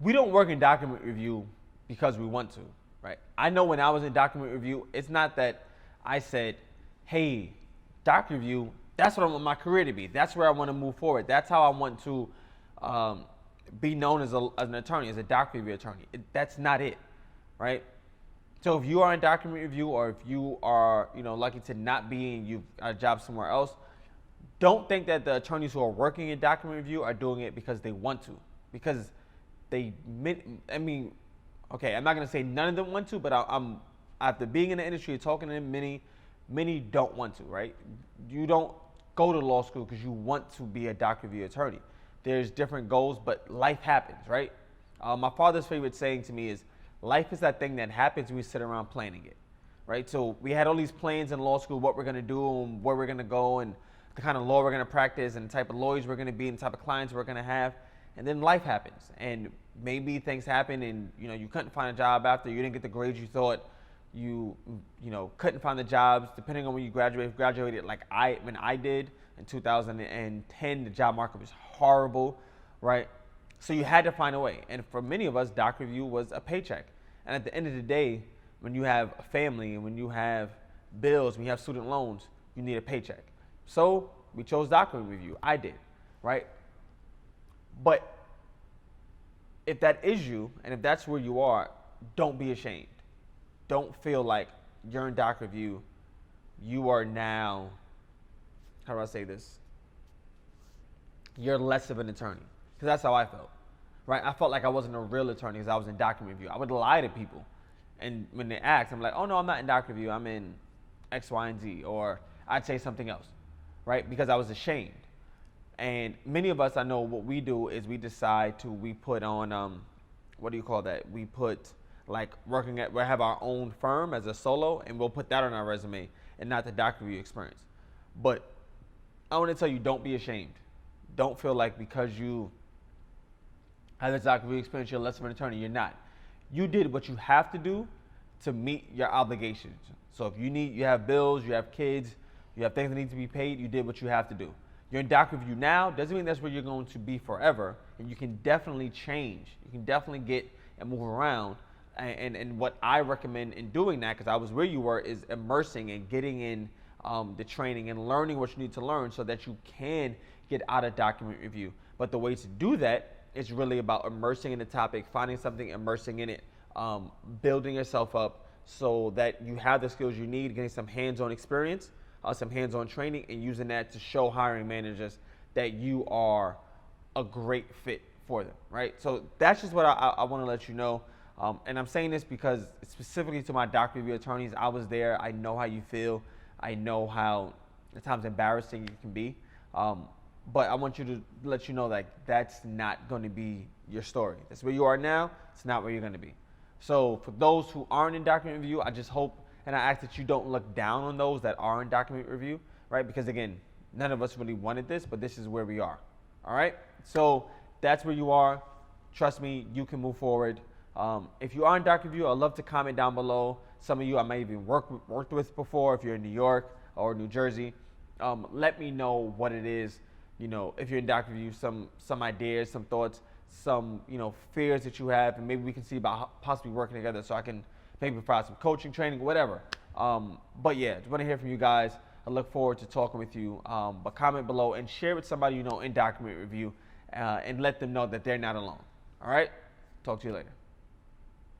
we don't work in document review because we want to, right? I know when I was in document review, it's not that I said, hey, doc review, that's what I want my career to be. That's where I want to move forward. That's how I want to be known as an attorney, as a doc review attorney. That's not it, right? So if you are in document review, or if you are, lucky to not be in, you've got a job somewhere else, don't think that the attorneys who are working in document review are doing it because they want to. Because okay, I'm not gonna say none of them want to, but I'm after being in the industry, talking to them, many don't want to, right? You don't go to law school because you want to be a doc review attorney. There's different goals, but life happens, right? My father's favorite saying to me is, life is that thing that happens when we sit around planning it, right? So we had all these plans in law school, what we're gonna do and where we're gonna go and the kind of law we're gonna practice and the type of lawyers we're gonna be and the type of clients we're gonna have. And then life happens, and maybe things happen and you couldn't find a job after, you didn't get the grades you thought, you couldn't find the jobs, depending on when you graduated like when I did in 2010, the job market was horrible, right? So you had to find a way. And for many of us, doc review was a paycheck. And at the end of the day, when you have a family and when you have bills, when you have student loans, you need a paycheck. So we chose document review. I did, right? But if that is you, and if that's where you are, don't be ashamed. Don't feel like you're in doc review. You are now, how do I say this? You're less of an attorney. Because that's how I felt, right? I felt like I wasn't a real attorney because I was in document review. I would lie to people. And when they asked, I'm like, oh no, I'm not in document review. I'm in X, Y, and Z. Or I'd say something else, right? Because I was ashamed. And many of us, I know what we do is we put on, what do you call that? We put like we have our own firm as a solo, and we'll put that on our resume and not the doc review experience. But I want to tell you, don't be ashamed. Don't feel like because you have this doc review experience, you're less of an attorney. You're not. You did what you have to do to meet your obligations. So if you have bills, you have kids, you have things that need to be paid, you did what you have to do. You're in doc review now, doesn't mean that's where you're going to be forever, and you can definitely change. You can definitely get and move around, and what I recommend in doing that, because I was where you were, is immersing and getting in the training and learning what you need to learn so that you can get out of document review. But the way to do that is really about immersing in the topic, finding something, immersing in it, building yourself up so that you have the skills you need, getting some hands-on experience, some hands-on training, and using that to show hiring managers that you are a great fit for them, right? So that's just what I want to let you know. And I'm saying this because specifically to my doc review attorneys, I was there. I know how you feel. I know how at times embarrassing it can be. But I want you to let you know that that's not going to be your story. That's where you are now. It's not where you're going to be. So for those who aren't in document review, I just hope and I ask that you don't look down on those that are in document review, right? Because again, none of us really wanted this, but this is where we are, all right? So that's where you are. Trust me, you can move forward. If you are in document review, I'd love to comment down below. Some of you I may even worked with before. If you're in New York or New Jersey, let me know what it is. If you're in document review, some ideas, some thoughts, some fears that you have, and maybe we can see about possibly working together so I can maybe provide some coaching, training, whatever. But yeah, just want to hear from you guys. I look forward to talking with you. But comment below and share with somebody in document review and let them know that they're not alone. All right? Talk to you later.